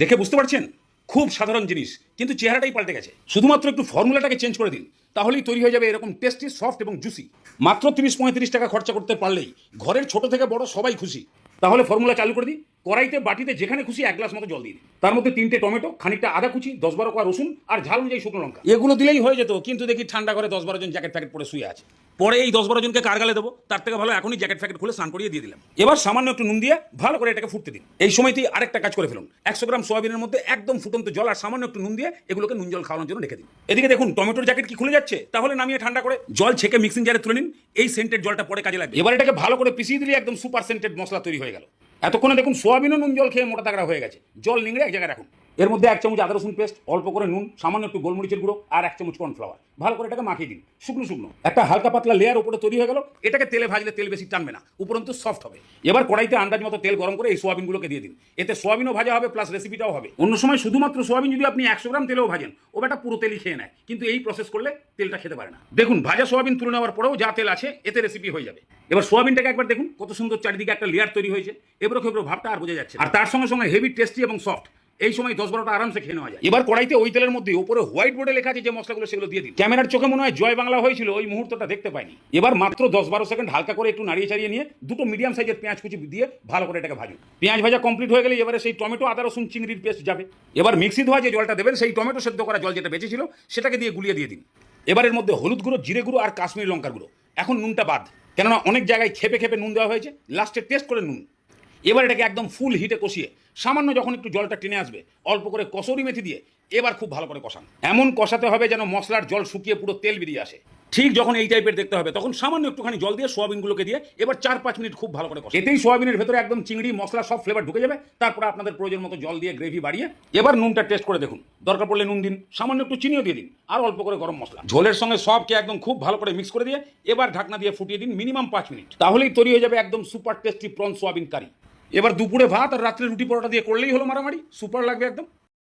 দেখে বুঝতে পারছেন? খুব সাধারণ জিনিস, কিন্তু চেহারাটাই পাল্টে গেছে। শুধুমাত্র একটু ফর্মুলাটাকে চেঞ্জ করে দিন, তাহলেই তৈরি হয়ে যাবে এরকম টেস্টি, সফট এবং জুসি। মাত্র 30-35 টাকা খরচা করতে পারলেই ঘরের ছোট থেকে বড় সবাই খুশি। তাহলে ফর্মুলা চালু করে দিই। কড়াইতে বাটিতে যেখানে খুশি 1 গ্লাস মতো জল দিন। তার মধ্যে 3টে টমেটো, খানিকটা আদা কুচি, 10-12 কোয়া রসুন আর ঝাল অনুযায়ী শুকনো লঙ্কা। এগুলো দিলেই হয়ে যেত, কিন্তু দেখি ঠান্ডা করে 10-12 জন জ্যাকেট ফ্যাকেট পরে শুয়ে আছে। পরে এই 10-12 জনকে কার গালে দেবো? তার থেকে ভালো এখনই জ্যাকেট ফ্যাকেট খুলে স্নান করিয়ে দিয়ে দিলাম। এবার সামান্য একটু নুন দিয়ে ভালো করে এটাকে ফুটতে দিন। এই সময়তেই আরেকটা কাজ করে ফেলুন। 100 গ্রাম সোয়াবিনের মধ্যে একদম ফুটন্ত জল আর সামান্য একটু নুন দিয়ে এগুলোকে নুন জল খাওয়ানোর জন্য রেখে দিন। এদিকে দেখুন টমেটোর জ্যাকেট কি খুলে যাচ্ছে, তাহলে নামিয়ে ঠান্ডা করে জল ছেঁকে মিক্সিং জারে তুলে নিন। এই সেন্টেড জলটা পরে কাজে লাগবে। এবার এটাকে ভালো করে পিষিয়ে দিলে একদম সুপার সেন্টেড মশলা তৈরি হয়ে গেল। এতক্ষণে দেখুন সোয়াবিনও নুন জল খেয়ে মোটা তাগড়া হয়ে গেছে। জল নিংড়ে এক জায়গায় রাখুন। এর মধ্যে 1 চামচ আদা রসুন পেস্ট, অল্প করে নুন, সামান্য একটু গোলমরিচের গুঁড়ো আর 1 চামচ কর্নফ্লাওয়ার ভালো করে এটাকে মাখিয়ে দিন। শুকনো শুকনো একটা হালকা পাতলা লেয়ার উপরে তৈরি হয়ে গেল। এটাকে তেলে ভাজলে তেল বেশি টানবে না, উপরন্তু সফট হবে। এবার কড়াইতে আন্দাজ মতো তেল গরম করে এই সোয়াবিনগুলোকে দিয়ে দিন। এতে সোয়াবিনও ভাজা হবে প্লাস রেসিপিটাও হবে। অন্য সময় শুধুমাত্র সোয়াবিন যদি আপনি 100 গ্রাম তেলেও ভাজেন, ও বেটা পুরো তেলই খেয়ে নেয়, কিন্তু এই প্রসেস করলে তেলটা খেতে পারে না। দেখুন ভাজা সোয়াবিন তুলে নেওয়ার পরেও যা তেল আছে এতে রেসিপি হয়ে যাবে। এবার সোয়াবিনটাকে একবার দেখুন কত সুন্দর চারিদিকে একটা লেয়ার তৈরি হয়েছে। এবড়ো খেবড়ো ভাবটা আর বোঝা যাচ্ছে, আর তার সঙ্গে সঙ্গে হেভি টেস্টি এবং সফট। এই সময় 10-12টা আরামসে খেয়ে নেওয়া যায়। এবার কড়াইতে ওই তেলের মধ্যে উপরে হোয়াইট বোর্ডে লেখা আছে যে মশলাগুলো, সেগুলো দিয়ে দিন। ক্যামেরার চোখে মনে হয় জয় বাংলা হয়েছিল, ওই মুহূর্তটা দেখতে পাইনি। এবার মাত্র 10-12 সেকেন্ড হালকা করে একটু নাড়িয়ে চাড়িয়ে নিয়ে দুটো মিডিয়াম সাইজের পেঁয়াজ কুচি দিয়ে ভালো করে এটাকে ভাজুন। পেঁয়াজ ভাজা কমপ্লিট হয়ে গেলে এবারে সেই টমেটো, আদা রসুন, চিংড়ির পেস্ট যাবে। এবার মিক্সি ধোয়া যে জলটা দেবেন, সেই টমেটো সেদ্ধ করা জল যেটা বেঁচে ছিল সেটাকে দিয়ে গুলিয়ে দিয়ে দিন। এবার এর মধ্যে হলুদ গুঁড়ো, জিরে গুঁড়ো আর কাশ্মীরি লঙ্কার গুঁড়ো। এখন নুনটা বাদ, কেননা অনেক জায়গায় খেপে খেপে নুন দেওয়া হয়েছে, লাস্টে টেস্ট করে নুন। এবার এটাকে একদম ফুল হিটে কষিয়ে সামান্য যখন একটু জলটা টেনে আসবে, অল্প করে কসুরি মেথি দিয়ে এবার খুব ভালো করে কষান। এমন কষাতে হবে যেন মশলার জল শুকিয়ে পুরো তেল বেরিয়ে আসে। ঠিক যখন এই টাইপের দেখতে হবে, তখন সামান্য একটুখানি জল দিয়ে সোয়াবিনগুলোকে দিয়ে এবার 4-5 মিনিট খুব ভালো করে কষান। এতেই সোয়াবিনের ভেতরে একদম চিংড়ি, মশলা সব ফ্লেভার ঢুকে যাবে। তারপরে আপনাদের প্রয়োজন মতো জল দিয়ে গ্রেভি বাড়িয়ে এবার নুনটা টেস্ট করে দেখুন। দরকার পড়লে নুন দিন, সামান্য একটু চিনিও দিয়ে দিন, আর অল্প করে গরম মশলা। ঝোলের সঙ্গে সবকে একদম খুব ভালো করে মিক্স করে দিয়ে এবার ঢাকনা দিয়ে ফুটিয়ে দিন মিনিমাম 5 মিনিট। তাহলেই তৈরি হয়ে যাবে একদম সুপার টেস্টি প্রন সোয়াবিন কারি। এবার দুপুরে ভাত আর রাত্রে রুটি পরোটা দিয়ে করলেই হলো মারামারি। সুপার লাগবে একদম।